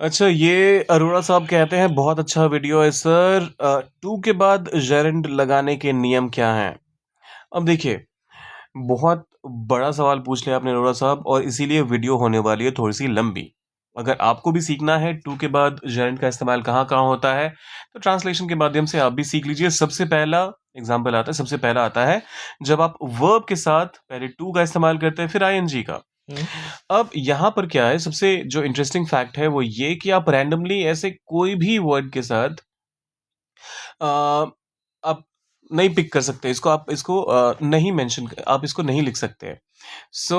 अच्छा, ये अरोड़ा साहब कहते हैं बहुत अच्छा वीडियो है सर। टू के बाद जेरेंड लगाने के नियम क्या हैं? अब देखिए, बहुत बड़ा सवाल पूछ लिया आपने अरोड़ा साहब, और इसीलिए वीडियो होने वाली है थोड़ी सी लंबी। अगर आपको भी सीखना है टू के बाद जेरेंड का इस्तेमाल कहाँ कहाँ होता है, तो ट्रांसलेशन के माध्यम से आप भी सीख लीजिए। सबसे पहला एग्जाम्पल आता है, सबसे पहला आता है जब आप वर्ब के साथ पहले टू का इस्तेमाल करते हैं, फिर आईएनजी का। अब यहाँ पर क्या है, सबसे जो इंटरेस्टिंग फैक्ट है वो ये कि आप रैंडमली ऐसे कोई भी वर्ड के साथ अ, आप नहीं पिक कर सकते इसको, आप इसको नहीं मेंशन, आप इसको नहीं लिख सकते। सो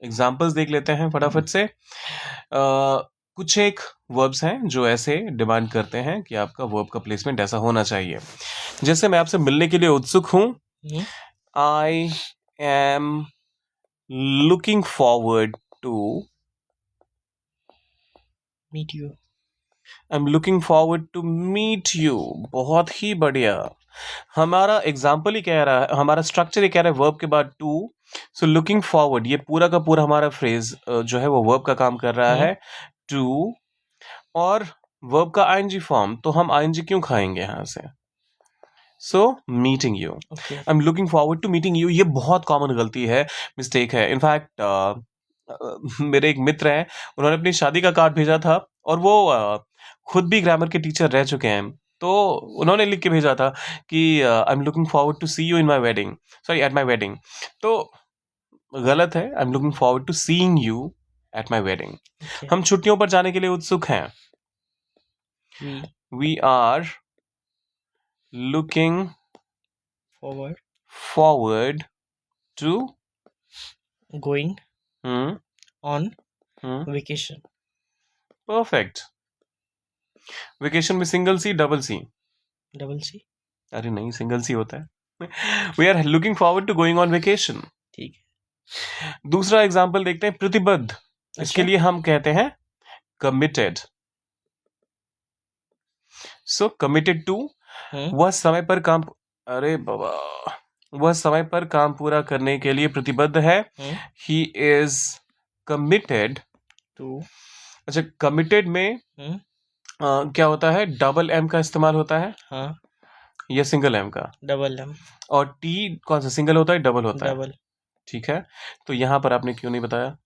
एग्जांपल्स देख लेते हैं फटाफट से। कुछ एक वर्ब्स हैं जो ऐसे डिमांड करते हैं कि आपका वर्ब का प्लेसमेंट ऐसा होना चाहिए। जैसे मैं आपसे मिलने के लिए उत्सुक हूं। I am looking forward to meet you. I am looking forward to meet you. बहुत ही बढ़िया। हमारा एग्जाम्पल ही कह रहा है, हमारा स्ट्रक्चर ही कह रहा है वर्ब के बाद टू। सो लुकिंग फॉरवर्ड, ये पूरा का पूरा हमारा फ्रेज जो है वो वर्ब का काम कर रहा है, टू। और वर्ब का आईएनजी फॉर्म, तो हम आईएनजी क्यों खाएंगे यहाँ से? So meeting you, I am looking forward to meeting you. ये बहुत कॉमन गलती है, मिस्टेक है। इनफैक्ट मेरे एक मित्र हैं, उन्होंने अपनी शादी का कार्ड भेजा था, और वो खुद भी ग्रामर के टीचर रह चुके हैं। तो उन्होंने लिख के भेजा था कि I am looking forward to see you in my wedding, sorry at my wedding. तो गलत है, I am looking forward to seeing you at my wedding. हम छुट्टियों पर जाने के लिए उत्सुक हैं। We are looking forward to going hmm on hmm vacation. perfect। Vacation में single C double C? Double C. अरे नहीं, सिंगल सी होता है। We are looking forward to going on vacation. ठीक है। दूसरा एग्जाम्पल देखते हैं, प्रतिबद्ध। इसके लिए हम कहते हैं कमिटेड। सो कमिटेड टू, वह समय पर काम, अरे बाबा, वह समय पर काम पूरा करने के लिए प्रतिबद्ध है। He is committed to. अच्छा, कमिटेड में क्या होता है, डबल एम का इस्तेमाल होता है, हाँ, या सिंगल एम का? Double M. और टी कौन सा, सिंगल होता है डबल होता है? डबल। ठीक है, तो यहां पर आपने क्यों नहीं बताया?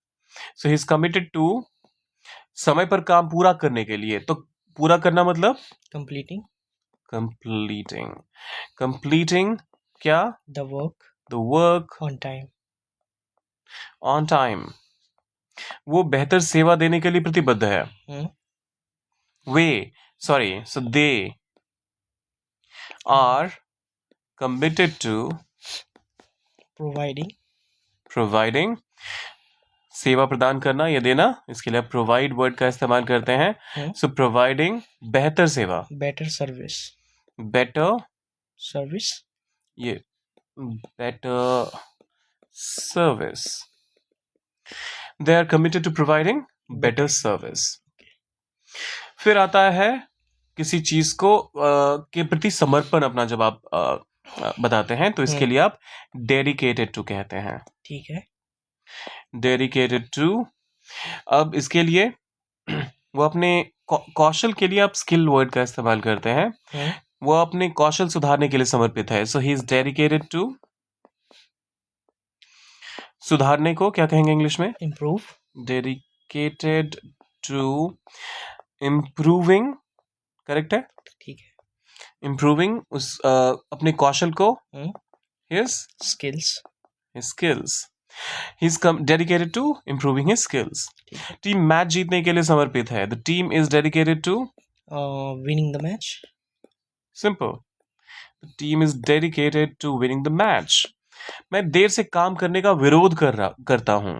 सो ही इज कमिटेड टू, समय पर काम पूरा करने के लिए। तो पूरा करना मतलब कंप्लीटिंग। कंप्लीटिंग। कंप्लीटिंग क्या? The work the work on time. On time. वो बेहतर सेवा देने के लिए प्रतिबद्ध है। वे, sorry, so they are committed to providing सेवा प्रदान करना या देना, इसके लिए आप प्रोवाइड वर्ड का इस्तेमाल करते हैं। सो प्रोवाइडिंग बेहतर सेवा, बेटर सर्विस। बेटर सर्विस, ये better service. They are committed to providing better service. फिर आता है किसी चीज को के प्रति समर्पण अपना जब आप बताते हैं, तो इसके लिए आप डेडिकेटेड टू कहते हैं। ठीक है। Dedicated to. अब इसके लिए वो अपने कौशल के लिए आप स्किल वर्ड का इस्तेमाल करते हैं। वो अपने कौशल सुधारने के लिए समर्पित है। So he is dedicated to, सुधारने को क्या कहेंगे इंग्लिश में? Improve. Dedicated to improving, correct है? ठीक है। इम्प्रूविंग उस अपने कौशल को, his skills. Skills. He is dedicated to improving his skills. Team match जीतने के लिए समर्पित है। The team is dedicated to winning the match. Simple, the team is dedicated to winning the match. मैं देर से काम करने का विरोध करता हूं।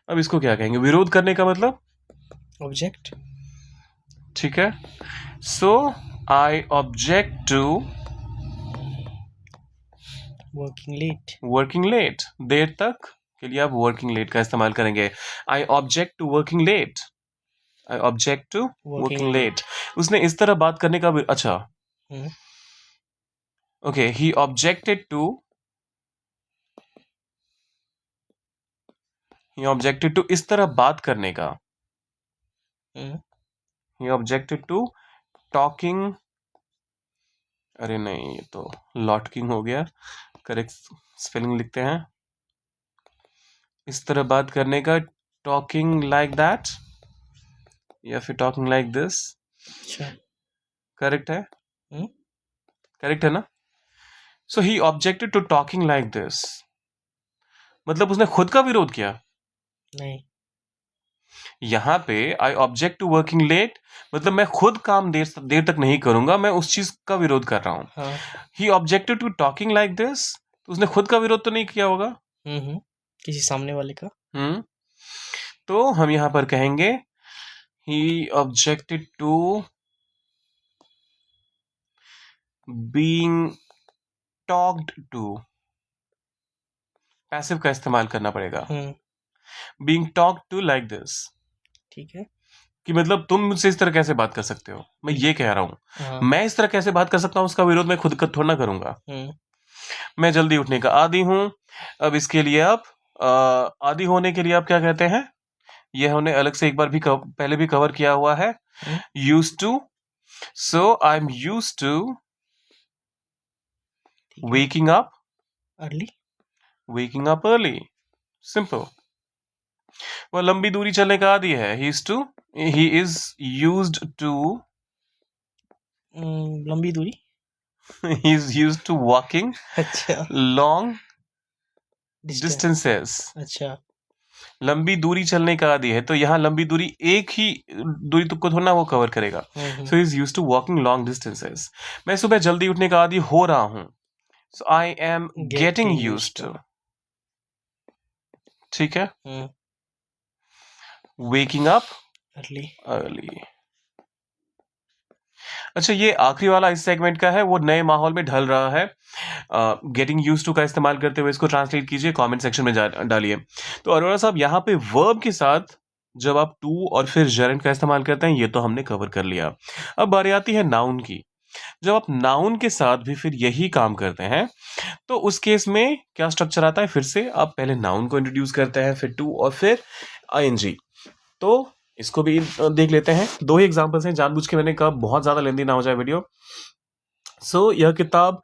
अब इसको क्या कहेंगे, विरोध करने का मतलब? ऑब्जेक्ट। ठीक है, so I object to working late. देर तक के लिए आप वर्किंग लेट का इस्तेमाल करेंगे। I object to working late. I object to working late. उसने इस तरह बात करने का अच्छा, okay, he objected to He objected to इस तरह बात करने का. हम्म, He objected to talking. अरे नहीं, ये तो लॉटकिंग हो गया. करेक्ट स्पेलिंग लिखते हैं. इस तरह बात करने का, टॉकिंग लाइक दैट, या फिर टॉकिंग लाइक दिस. अच्छा. करेक्ट है? हम्म, करेक्ट है ना? So he objected to talking like this, मतलब उसने खुद का विरोध किया. नहीं. यहाँ पे I object to working late, मतलब मैं खुद काम देर तक नहीं करूंगा, मैं उस चीज का विरोध कर रहा हूँ. हाँ. He objected to talking like this, तो उसने खुद का विरोध तो नहीं किया होगा. किसी सामने वाले का. हम्म. तो हम यहाँ पर कहेंगे he objected to being talked to. Passive का इस्तेमाल करना पड़ेगा. Being talked to like this, ठीक है. कि मतलब तुम मुझसे इस तरह कैसे बात कर सकते हो, मैं ये कह रहा हूँ. हाँ. मैं इस तरह कैसे बात कर सकता हूँ, उसका विरोध मैं खुद थोड़ा ना करूंगा. हम्म, मैं जल्दी उठने का आदी हूँ. अब इसके लिए आप आदी होने के लिए आप क्या कहते हैं, ये हमने अलग से एक बार भी पहले भी कवर किया हुआ है. Used to. So I am used to ठीक है. waking up. Early. waking up early. Simple. वह लंबी दूरी चलने का आदी है. he is used to लंबी दूरी. he is used to walking अच्छा. long distance. distances. अच्छा. लंबी दूरी चलने का आदी है, तो यहाँ लंबी दूरी एक ही दूरी को थोड़ा ना वो कवर करेगा. So is used to walking long distances. मैं सुबह जल्दी उठने का आदी हो रहा हूँ. So I am getting used to. ठीक है. Waking up early. अर्ली. अच्छा, ये आखिरी वाला इस सेगमेंट का है, वो नए माहौल में ढल रहा है. गेटिंग यूज्ड टू का इस्तेमाल करते हुए इसको ट्रांसलेट कीजिए, कमेंट सेक्शन में डालिए. तो अरोड़ा साहब, यहाँ पे वर्ब के साथ जब आप टू और फिर जेरेंट का इस्तेमाल करते हैं, ये तो हमने कवर कर लिया. अब बारी आती है नाउन की. जब आप नाउन के साथ भी फिर यही काम करते हैं, तो उस केस में क्या स्ट्रक्चर आता है, फिर से आप पहले नाउन को इंट्रोड्यूस करते हैं, फिर टू और फिर आईएनजी. तो इसको भी देख लेते हैं. दो ही एग्जांपल्स हैं, जानबूझ के मैंने कहा बहुत ज्यादा लेंदी ना हो जाए वीडियो. सो यह किताब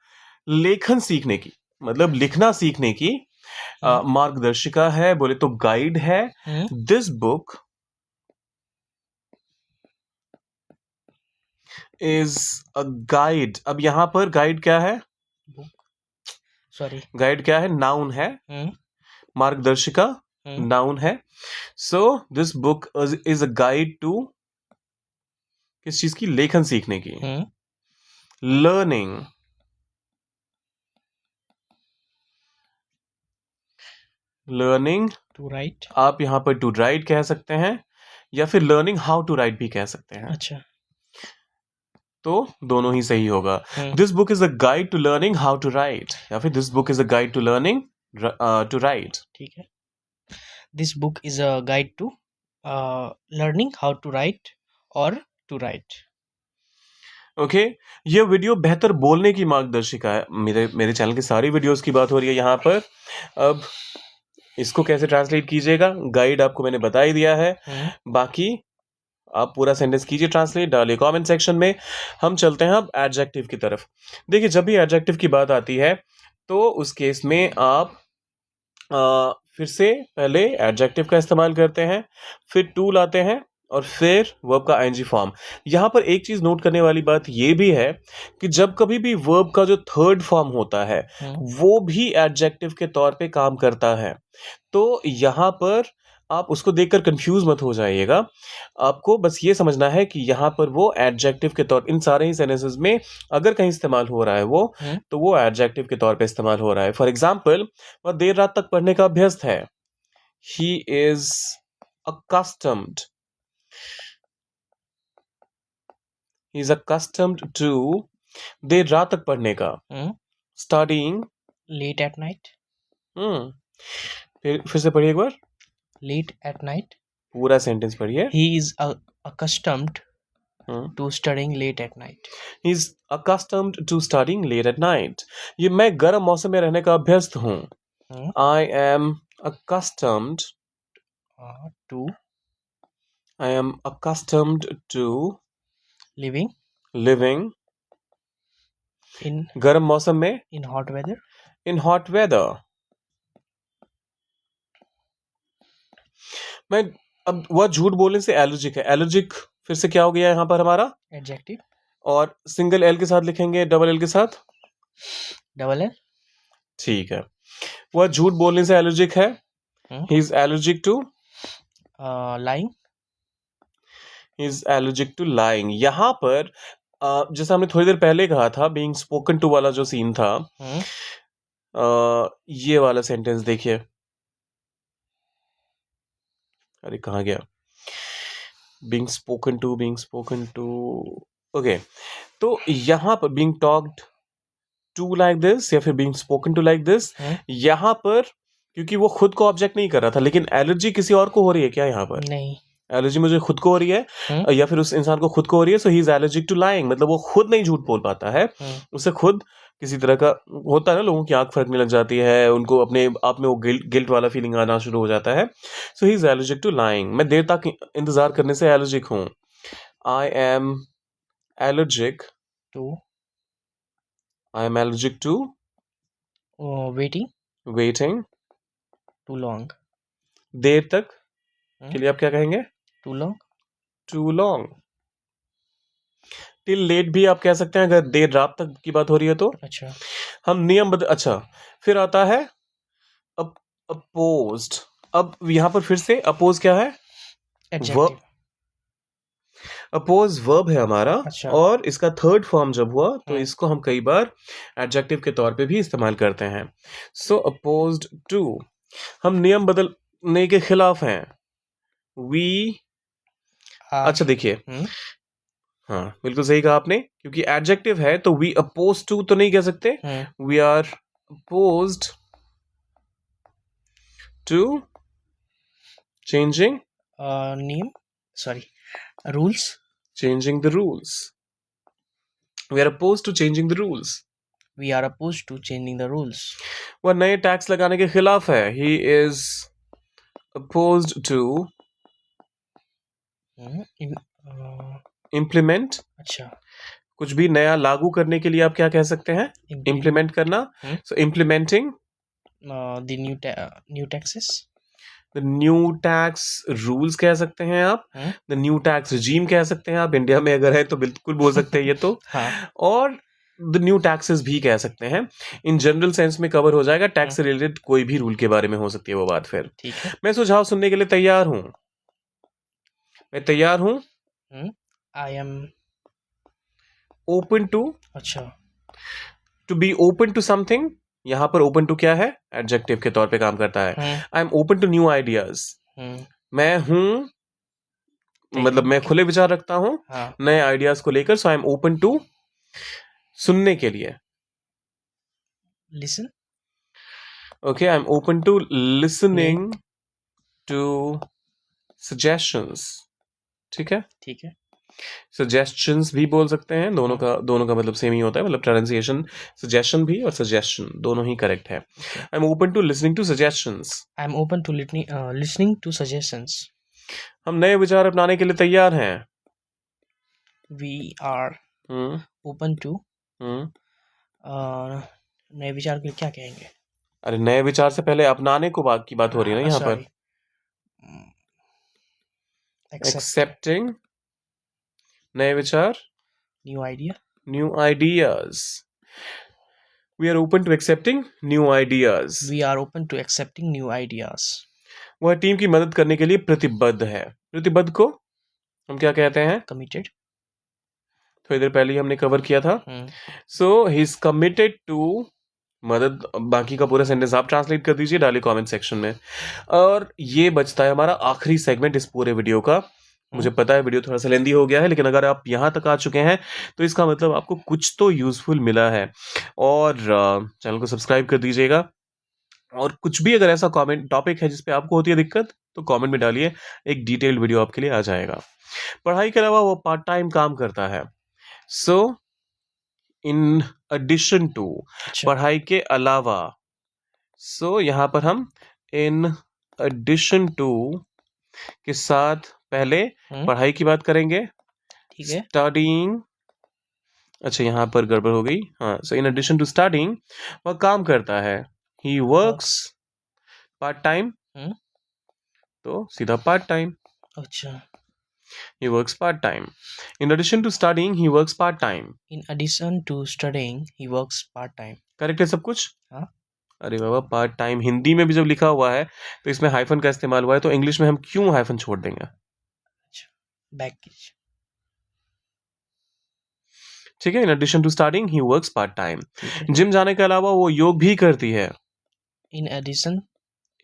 लेखन सीखने की, मतलब लिखना सीखने की मार्गदर्शिका है, बोले तो गाइड है. This book is a guide. अब यहां पर गाइड क्या है, सॉरी, गाइड क्या है, नाउन है. मार्गदर्शिका नाउन है. So this book is a guide to, किस चीज की, लेखन सीखने की. लर्निंग. Learning to write. आप यहां पर टू राइट कह सकते हैं, या फिर लर्निंग हाउ टू राइट भी कह सकते हैं. अच्छा. तो दोनों ही सही होगा. This book is a guide to learning how to write, या फिर this book is a guide to learning to write. ठीक है. This book is a guide to learning how to write और टू राइट. ओके. ये video बेहतर बोलने की मार्गदर्शिका है. मेरे चैनल की सारी वीडियोस की बात हो रही है यहाँ पर. अब इसको कैसे ट्रांसलेट कीजिएगा, गाइड आपको मैंने बता ही दिया है. बाकी आप पूरा सेंटेंस कीजिए ट्रांसलेट, डालिए कमेंट सेक्शन में. हम चलते हैं अब एडजेक्टिव की तरफ. देखिए, जब भी एडजेक्टिव की बात आती है, तो उस केस में आप फिर से पहले एडजेक्टिव का इस्तेमाल करते हैं, फिर टू लाते हैं, और फिर वर्ब का आईएनजी फॉर्म. यहां पर एक चीज नोट करने वाली बात यह भी है कि जब कभी भी वर्ब का जो थर्ड फॉर्म होता है, वो भी एडजेक्टिव के तौर पे काम करता है. तो यहां पर आप उसको देखकर कंफ्यूज मत हो जाइएगा. आपको बस ये समझना है कि यहाँ पर वो एडजेक्टिव के तौर, इन सारे ही सेंटेंसेस में अगर कहीं इस्तेमाल हो रहा है वो, तो वो एडजेक्टिव के तौर पे इस्तेमाल हो रहा है. फॉर एग्जाम्पल, वह देर रात तक पढ़ने का अभ्यस्त है. He is accustomed. he is accustomed to देर रात तक पढ़ने का. studying late at night. फिर से पढ़िए एक बार. Late at night. पूरा सेंटेंस पढ़िए. He is accustomed to studying late at night. He is accustomed to studying late at night. ये मैं गर्म मौसम में रहने का अभ्यस्त हूँ. I am accustomed To I am accustomed to living living in गर्म मौसम में, hot weather. in hot weather. मैं अब वह झूठ बोलने से एलर्जिक है, एलर्जिक फिर से क्या हो गया यहाँ पर हमारा, Adjective. और सिंगल एल के साथ लिखेंगे, डबल एल के साथ, Double L. ठीक है। वह झूठ बोलने से एलर्जिक है, he is allergic to, Lying. He is allergic to lying. यहाँ पर जैसा हमने थोड़ी देर पहले कहा था, बीइंग स्पोकन टू वाला जो सीन था, ये वाला सेंटेंस देखिए, अरे कहाँ गया, बीइंग स्पोकन टू, ओके। तो यहाँ पर being talked to like this या फिर being spoken to like this, यहाँ पर क्योंकि वो खुद को ऑब्जेक्ट नहीं कर रहा था, लेकिन एलर्जी किसी और को हो रही है क्या यहाँ पर? नहीं, एलर्जी मुझे खुद को हो रही है या फिर उस इंसान को खुद को हो रही है, so he is allergic to lying, मतलब वो खुद नहीं झूठ बोल पाता है, उसे खुद किसी तरह का होता है ना, लोगों की आंख फड़कने लग जाती है, उनको अपने आप में वो गिल्ट वाला फीलिंग आना शुरू हो जाता है, so he is allergic to lying. मैं देर तक इंतजार करने से एलर्जिक हूँ, I am allergic to waiting too long. देर तक के लिए आप क्या कहेंगे? Too long. Too long. Till late भी आप कह सकते हैं अगर देर रात तक की बात हो रही है तो। अच्छा, हम नियम अच्छा, फिर आता है अपोज्ड। अब यहाँ पर फिर से अपोज क्या है? Adjective. अपोज वर्ब है हमारा, अच्छा। और इसका थर्ड फॉर्म जब हुआ तो हम्म। इसको हम कई बार एडजेक्टिव के तौर पे भी इस्तेमाल करते हैं। सो अपोज्ड टू, हम नियम बदलने के खिलाफ हैं। वी अच्छा देखिए, हाँ बिल्कुल सही कहा आपने, क्योंकि एडजेक्टिव है तो वी अपोज टू तो नहीं कह सकते, we are opposed to changing rules. changing the rules. We are opposed to changing the rules. We are opposed to changing the rules. वह नए टैक्स लगाने के खिलाफ है। He is opposed to implement. अच्छा, कुछ भी नया लागू करने के लिए आप क्या कह सकते हैं? Implement करना। So implementing the new taxes. the new tax rules कह सकते हैं आप, the new tax regime कह सकते हैं आप, इंडिया में अगर है तो बिल्कुल बोल सकते हैं ये तो। हाँ। और द न्यू टैक्सेस भी कह सकते हैं, इन जनरल सेंस में कवर हो जाएगा, टैक्स से रिलेटेड कोई भी रूल के बारे में हो सकती है वो बात। फिर ठीक है, मैं सुझाव सुनने के लिए तैयार हूं, मैं तैयार हूं। आई एम ओपन टू, अच्छा, to be open to something, यहाँ पर ओपन टू क्या है? एडजेक्टिव के तौर पे काम करता है। I am open to new ideas, मैं हूं, मतलब मैं खुले विचार रखता हूं नए आइडियाज को लेकर। So I am open to, सुनने के लिए, listen. Okay, I am open to listening to suggestions, ठीक है, ठीक है। सजेशंस भी बोल सकते हैं, दोनों का मतलब सेम ही होता है, मतलब प्रोनाउंसिएशन सजेशन भी और सजेशन दोनों ही करेक्ट है। I am open to listening to suggestions, I am open to listening to suggestions. हम नए विचार अपनाने के लिए तैयार हैं। वी आर ओपन टू, नए विचार के लिए क्या कहेंगे? अरे नए विचार से पहले अपनाने को की बात हो रही है ना यहाँ पर। एक्सेप्टिंग नए विचार, new idea, new ideas. We are open to accepting new ideas, we are open to accepting new ideas. वह टीम की मदद करने के लिए प्रतिबद्ध है। प्रतिबद्ध को हम क्या कहते हैं? कमिटेड, थोड़ी देर पहले ही हमने कवर किया था। सो ही इज कमिटेड टू मदद, बाकी का पूरा सेंटेंस आप ट्रांसलेट कर दीजिए, डालिए कमेंट सेक्शन में। और ये बचता है हमारा आखिरी सेगमेंट इस पूरे वीडियो का। मुझे पता है वीडियो थोड़ा सा लेंदी हो गया है, लेकिन अगर आप यहाँ तक आ चुके हैं तो इसका मतलब आपको कुछ तो यूजफुल मिला है। और चैनल को सब्सक्राइब कर दीजिएगा, और कुछ भी अगर ऐसा कमेंट टॉपिक है जिसपे आपको होती है दिक्कत तो कमेंट में डालिए, एक डिटेल्ड वीडियो आपके लिए आ जाएगा। पढ़ाई के अलावा वो पार्ट टाइम काम करता है। सो इन एडिशन टू, पढ़ाई के अलावा, सो यहाँ पर हम इन एडिशन टू के साथ पहले हम्म, पढ़ाई की बात करेंगे। ठीक है। स्टडीइंग, अच्छा यहाँ पर गड़बड़ हो गई। हाँ, so in addition to studying वह काम करता है। He works works. Part time, हम्म, तो सीधा पार्ट टाइम। अच्छा। He works part time. In addition to studying, he works part time. In addition to studying he works part time. Correct है सब कुछ? हाँ। अरे बाबा, पार्ट टाइम हिंदी में भी जब लिखा हुआ है तो इसमें हाइफन का इस्तेमाल हुआ है, तो इंग्लिश में हम क्यों हाइफन छोड़ देंगे? अच्छा, बैक कीजिए। ठीक है। In addition to studying he works part time. ठीक है। जिम जाने के अलावा वो योग भी करती है। In addition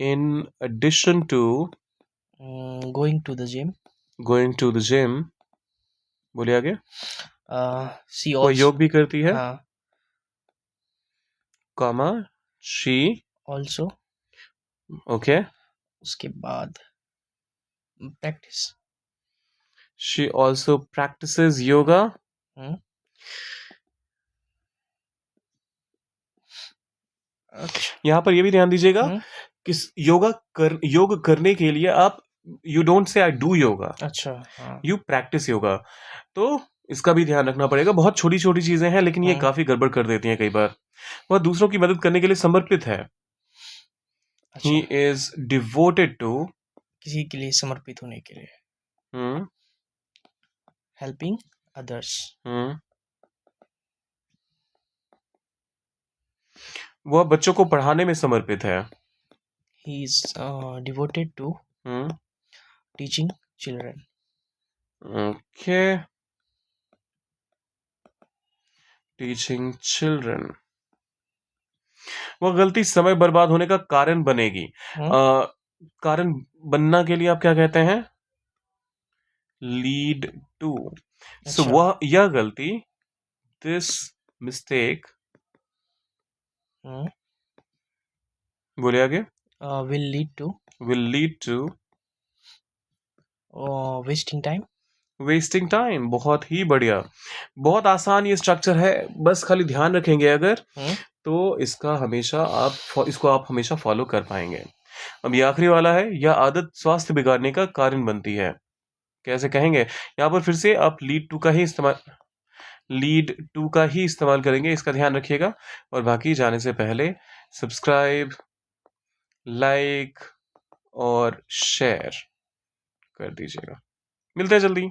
in addition to going to the gym, going to the gym, बोलिए आगे। सी वो योग ऑल्सो। भी करती है, हाँ, कॉमा शी, ऑल्सो। ओके, उसके बाद practice. She also practices yoga. अच्छा। यहाँ पर ये भी ध्यान दीजिएगा हम्म, कि योग करने के लिए आप you don't say I do yoga, अच्छा। हाँ। You practice yoga. तो इसका भी ध्यान रखना पड़ेगा। बहुत छोटी छोटी चीजें हैं लेकिन ये काफी गड़बड़ कर देती हैं कई बार। वह दूसरों की मदद करने के लिए समर्पित है। ही अच्छा, इज डिवोटेड टू, किसी के लिए समर्पित होने के लिए। हम्म हेल्पिंग अदर्स। हम्म वह बच्चों को पढ़ाने में समर्पित है। He is devoted to hmm teaching children. Okay, teaching children. वह गलती समय बर्बाद होने का कारण बनेगी। कारण बनना के लिए आप क्या कहते हैं? Lead to. सो अच्छा। वह यह गलती, दिस मिस्टेक, बोले आगे, will lead to will lead to wasting time. Wasting time. बहुत ही बढ़िया, बहुत आसान ये स्ट्रक्चर है। बस खाली ध्यान रखेंगे अगर, तो इसको आप हमेशा फॉलो कर पाएंगे। अब ये आखिरी वाला है, यह आदत स्वास्थ्य बिगाड़ने का कारण बनती है। कैसे कहेंगे? यहाँ पर फिर से आप लीड टू का ही इस्तेमाल करेंगे, इसका ध्यान रखिएगा। और बाकी जाने से पहले सब्सक्राइब, लाइक और शेयर कर दीजिएगा। मिलते हैं जल्दी।